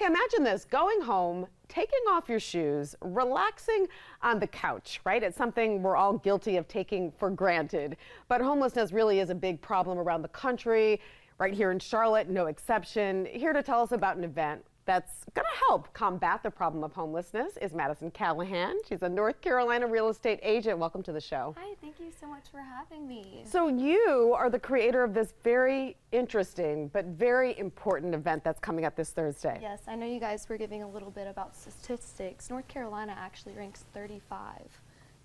Okay, imagine this, going home, taking off your shoes, relaxing on the couch, right? It's something we're all guilty of taking for granted. But homelessness really is a big problem around the country. Right here in Charlotte, no exception. Here to tell us about an event that's going to help combat the problem of homelessness is Madison Callaghan. She's a North Carolina real estate agent. Welcome to the show. Hi, thank you so much for having me. So you are the creator of this very interesting but very important event that's coming up this Thursday. Yes, I know you guys were giving a little bit about statistics. North Carolina actually ranks 35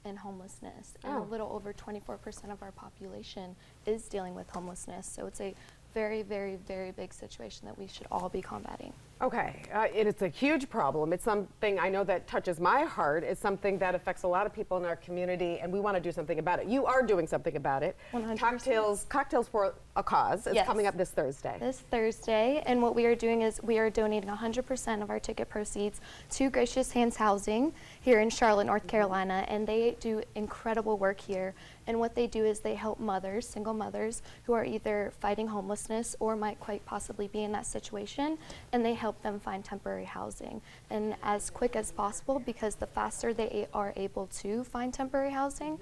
in homelessness, and a little over 24% of our population is dealing with homelessness. So it's a very, very, very big situation that we should all be combating. Okay, it's a huge problem. It's something I know that touches my heart. It's something that affects a lot of people in our community, and we want to do something about it. You are doing something about it. 100%. Cocktails for a Cause is coming up this Thursday. This Thursday, and what we are doing is we are donating 100% of our ticket proceeds to Gracious Hands Housing here in Charlotte, North Carolina, and they do incredible work here. And what they do is they help mothers, single mothers, who are either fighting homelessness or might quite possibly be in that situation, and they help them find temporary housing. And as quick as possible, because the faster they are able to find temporary housing,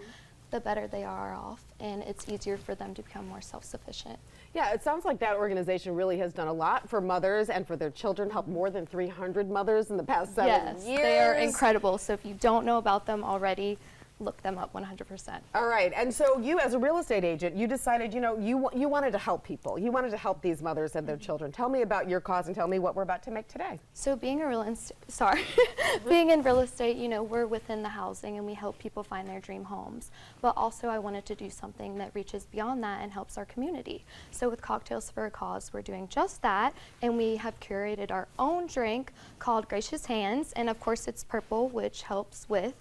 the better they are off, and it's easier for them to become more self-sufficient. Yeah, it sounds like that organization really has done a lot for mothers and for their children, helped more than 300 mothers in the past 7 years. Yes, they are incredible. So if you don't know about them already, look them up 100%. All right, and so you as a real estate agent, you decided, you know, you wanted to help people. You wanted to help these mothers and their children. Tell me about your cause and tell me what we're about to make today. So being in real estate, you know, we're within the housing and we help people find their dream homes. But also I wanted to do something that reaches beyond that and helps our community. So with Cocktails for a Cause, we're doing just that, and we have curated our own drink called Gracious Hands, and of course it's purple, which helps with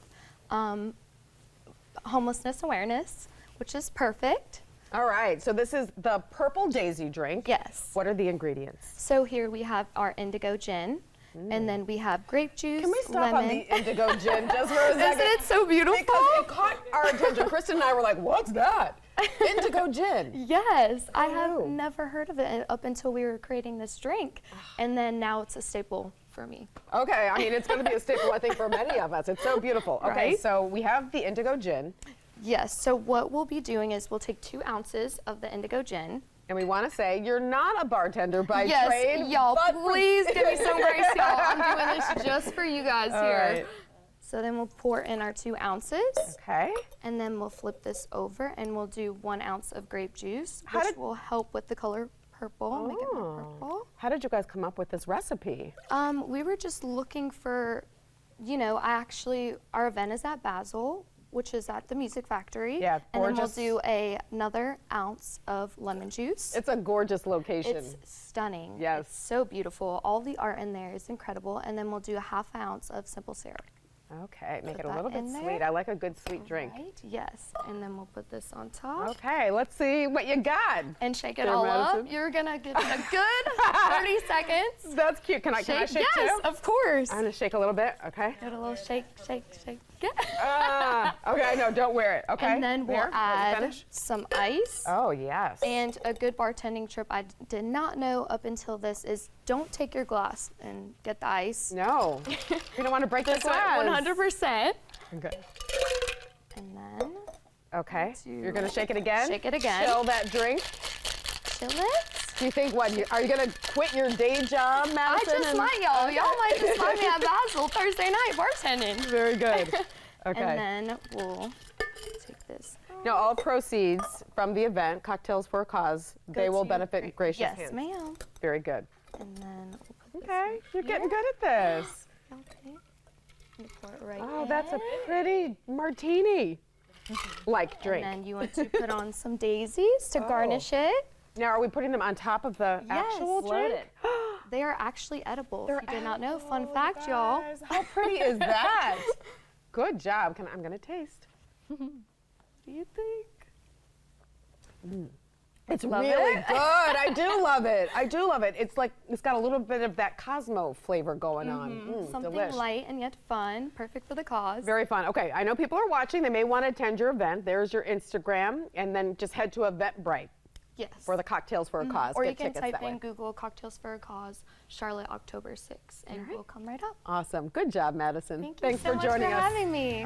homelessness awareness, which is perfect. All right, so this is the Purple Daisy drink. Yes. What are the ingredients? So here we have our indigo gin, and then we have grape juice, Can we stop lemon. on the indigo gin just for a second? Isn't it so beautiful? Because it caught our attention. Kristen and I were like, what's that? Indigo gin. Yes, I have never heard of it up until we were creating this drink, and then now it's a staple for me. Okay, I mean, it's going to be a staple, I think, for many of us. It's so beautiful. Okay, Right? so we have the indigo gin. Yes, so what we'll be doing is we'll take 2 ounces of the indigo gin. And we want to say you're not a bartender by trade. Yes, y'all, but please give me some grace, y'all. I'm doing this just for you guys here. Right. So then we'll pour in our 2 ounces. Okay. And then we'll flip this over and we'll do 1 ounce of grape juice, How which did- will help with the color purple, make it more purple. How did you guys come up with this recipe? We were just looking for, you know, our event is at Basil, which is at the Music Factory. Yeah, and then gorgeous. we'll do another ounce of lemon juice. It's a gorgeous location. It's stunning. Yes. It's so beautiful. All the art in there is incredible. And then we'll do a ½ ounce of simple syrup. Okay, make it a that little bit in sweet. there. I like a good sweet drink. Right? Yes. And then we'll put this on top. Okay, let's see what you got. And shake it There, all Madison. up. You're gonna give it a good 30 seconds. That's cute. Can I shake yes, too? of course. I'm gonna shake a little bit. Okay. Give it a little shake, shake, shake. Yeah. Okay, no, don't wear it. Okay. And then we'll There, let me add finish. some ice. Oh yes. And a good bartending trip I did not know up until this is don't take your glass and get the ice. No, you don't want to break the glass. 100%. Okay. And then Okay. do- You're gonna shake it again. Shake it again. Chill that drink. chill it. Do you think what? Are you gonna quit your day job, I Madison? just might, y'all. Y'all might just find me at Basil Thursday night bartending. Very good. Okay. And then we'll take this. Now, all proceeds from the event, Cocktails for a Cause, they will benefit Gracious Yes, Hands. ma'am. Very good. And then we'll put Okay, this you're right getting here. good at this. Okay. And pour it right Oh, in. that's a pretty martini-like drink. And then you want to put on some daisies to garnish it. Now, are we putting them on top of the actual drink? They are actually edible. They're if you did not know. Fun edible, fact, y'all. guys. How pretty is that? Good job. I'm gonna taste. What do you think? It's Love really it? good. I do love it. I do love it. It's like it's got a little bit of that Cosmo flavor going on. Something Delish. light and yet fun. Perfect for the cause. Very fun. Okay, I know people are watching. They may want to attend your event. There's your Instagram, and then just head to Eventbrite. Yes. For the Cocktails for a Cause. Or Get you can tickets type that way. in Google Cocktails for a Cause, Charlotte, October 6th, and we'll come right up. Awesome. Good job, Madison. Thank you Thanks so for much joining for us. having me.